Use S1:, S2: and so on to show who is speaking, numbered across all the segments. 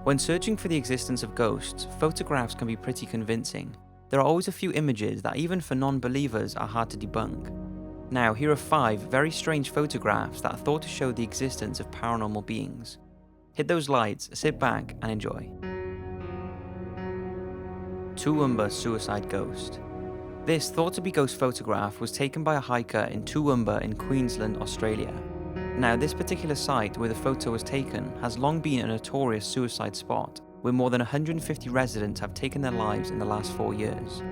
S1: When searching for the existence of ghosts, photographs can be pretty convincing. There are always a few images that even for non-believers are hard to debunk. Now, here are 5 very strange photographs that are thought to show the existence of paranormal beings. Hit those lights, sit back and enjoy. Toowoomba Suicide Ghost. This thought to be ghost photograph was taken by a hiker in Toowoomba in Queensland, Australia. Now, this particular site where the photo was taken has long been a notorious suicide spot, where more than 150 residents have taken their lives in the last 4 years.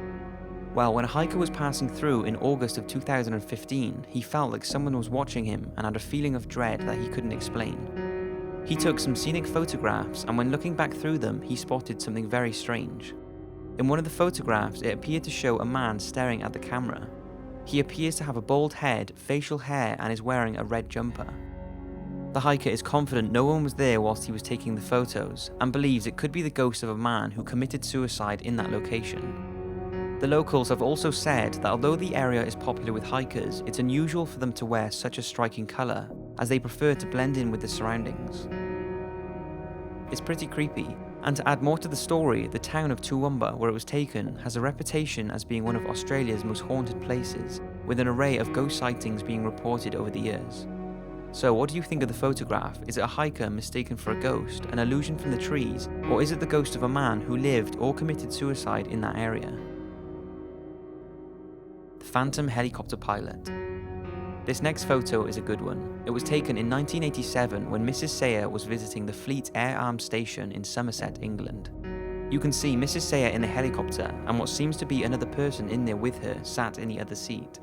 S1: Well, when a hiker was passing through in August of 2015, he felt like someone was watching him and had a feeling of dread that he couldn't explain. He took some scenic photographs, and when looking back through them, he spotted something very strange. In one of the photographs, it appeared to show a man staring at the camera. He appears to have a bald head, facial hair, and is wearing a red jumper. The hiker is confident no one was there whilst he was taking the photos, and believes it could be the ghost of a man who committed suicide in that location. The locals have also said that although the area is popular with hikers, it's unusual for them to wear such a striking colour, as they prefer to blend in with the surroundings. It's pretty creepy, and to add more to the story, the town of Toowoomba, where it was taken, has a reputation as being one of Australia's most haunted places, with an array of ghost sightings being reported over the years. So what do you think of the photograph? Is it a hiker mistaken for a ghost, an illusion from the trees, or is it the ghost of a man who lived or committed suicide in that area? The Phantom Helicopter Pilot. This next photo is a good one. It was taken in 1987 when Mrs. Sayer was visiting the Fleet Air Arms Station in Somerset, England. You can see Mrs. Sayer in the helicopter, and what seems to be another person in there with her sat in the other seat.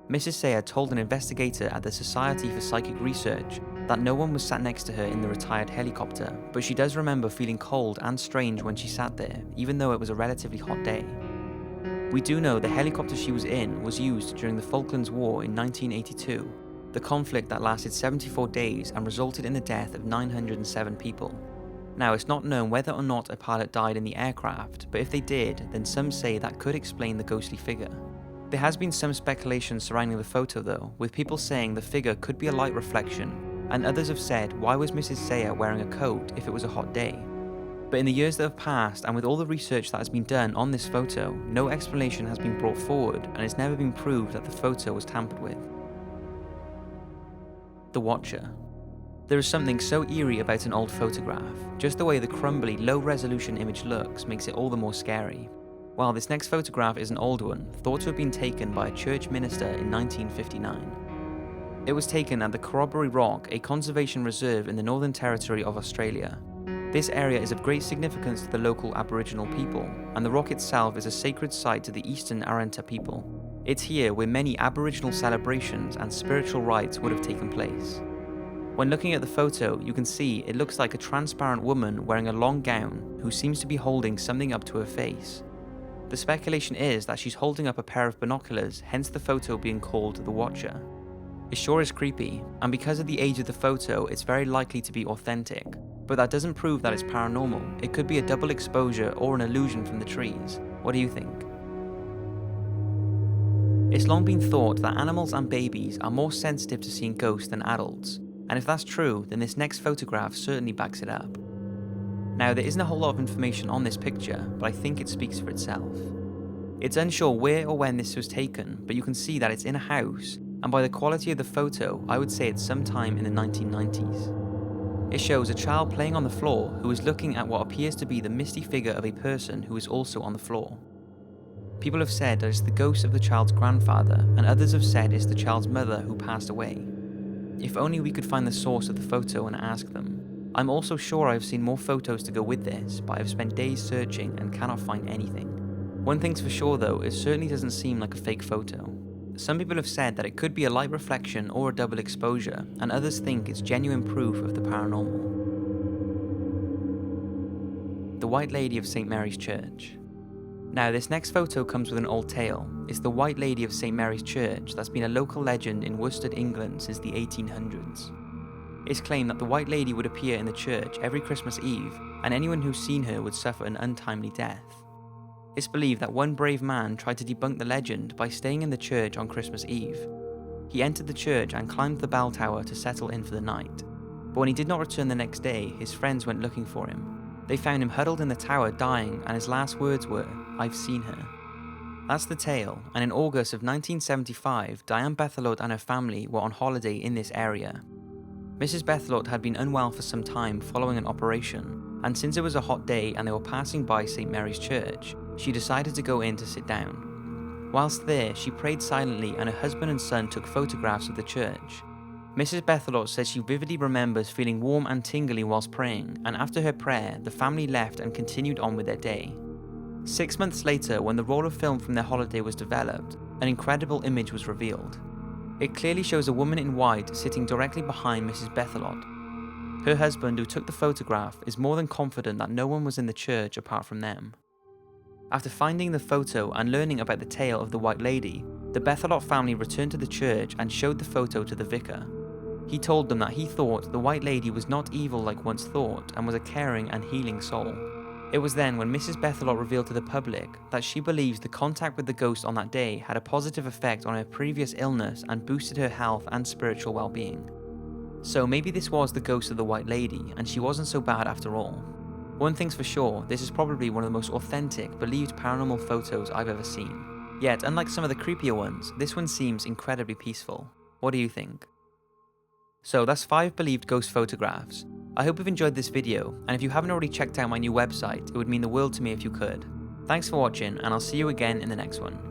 S1: Mrs. Sayer told an investigator at the Society for Psychic Research that no one was sat next to her in the retired helicopter, but she does remember feeling cold and strange when she sat there, even though it was a relatively hot day. We do know the helicopter she was in was used during the Falklands War in 1982, the conflict that lasted 74 days and resulted in the death of 907 people. Now, it's not known whether or not a pilot died in the aircraft, but if they did, then some say that could explain the ghostly figure. There has been some speculation surrounding the photo though, with people saying the figure could be a light reflection, and others have said why was Mrs. Sayer wearing a coat if it was a hot day? But in the years that have passed, and with all the research that has been done on this photo, no explanation has been brought forward, and it's never been proved that the photo was tampered with. The Watcher. There is something so eerie about an old photograph. Just the way the crumbly, low-resolution image looks makes it all the more scary. Well, this next photograph is an old one, thought to have been taken by a church minister in 1959. It was taken at the Corroboree Rock, a conservation reserve in the Northern Territory of Australia. This area is of great significance to the local Aboriginal people, and the rock itself is a sacred site to the Eastern Arrernte people. It's here where many Aboriginal celebrations and spiritual rites would have taken place. When looking at the photo, you can see it looks like a transparent woman wearing a long gown who seems to be holding something up to her face. The speculation is that she's holding up a pair of binoculars, hence the photo being called the Watcher. It sure is creepy, and because of the age of the photo, it's very likely to be authentic. But that doesn't prove that it's paranormal. It could be a double exposure or an illusion from the trees. What do you think? It's long been thought that animals and babies are more sensitive to seeing ghosts than adults, and if that's true, then this next photograph certainly backs it up. Now, there isn't a whole lot of information on this picture, but I think it speaks for itself. It's unsure where or when this was taken, but you can see that it's in a house, and by the quality of the photo, I would say it's sometime in the 1990s. It shows a child playing on the floor who is looking at what appears to be the misty figure of a person who is also on the floor. People have said that it's the ghost of the child's grandfather, and others have said it's the child's mother who passed away. If only we could find the source of the photo and ask them. I'm also sure I've seen more photos to go with this, but I've spent days searching and cannot find anything. One thing's for sure though, it certainly doesn't seem like a fake photo. Some people have said that it could be a light reflection or a double exposure, and others think it's genuine proof of the paranormal. The White Lady of St. Mary's Church. Now, this next photo comes with an old tale. It's the White Lady of St. Mary's Church that's been a local legend in Worcester, England since the 1800s. It's claimed that the White Lady would appear in the church every Christmas Eve, and anyone who's seen her would suffer an untimely death. It's believed that one brave man tried to debunk the legend by staying in the church on Christmas Eve. He entered the church and climbed the bell tower to settle in for the night. But when he did not return the next day, his friends went looking for him. They found him huddled in the tower dying, and his last words were, "I've seen her." That's the tale, and in August of 1975, Diane Bethelot and her family were on holiday in this area. Mrs. Bethelot had been unwell for some time following an operation, and since it was a hot day and they were passing by St. Mary's Church, she decided to go in to sit down. Whilst there, she prayed silently and her husband and son took photographs of the church. Mrs. Bethelot says she vividly remembers feeling warm and tingly whilst praying, and after her prayer, the family left and continued on with their day. 6 months later, when the roll of film from their holiday was developed, an incredible image was revealed. It clearly shows a woman in white sitting directly behind Mrs. Bethelot. Her husband, who took the photograph, is more than confident that no one was in the church apart from them. After finding the photo and learning about the tale of the White Lady, the Bethelot family returned to the church and showed the photo to the vicar. He told them that he thought the White Lady was not evil like once thought and was a caring and healing soul. It was then when Mrs. Bethelot revealed to the public that she believes the contact with the ghost on that day had a positive effect on her previous illness and boosted her health and spiritual well-being. So maybe this was the ghost of the White Lady and she wasn't so bad after all. One thing's for sure, this is probably one of the most authentic, believed paranormal photos I've ever seen. Yet, unlike some of the creepier ones, this one seems incredibly peaceful. What do you think? So that's 5 believed ghost photographs. I hope you've enjoyed this video, and if you haven't already checked out my new website, it would mean the world to me if you could. Thanks for watching, and I'll see you again in the next one.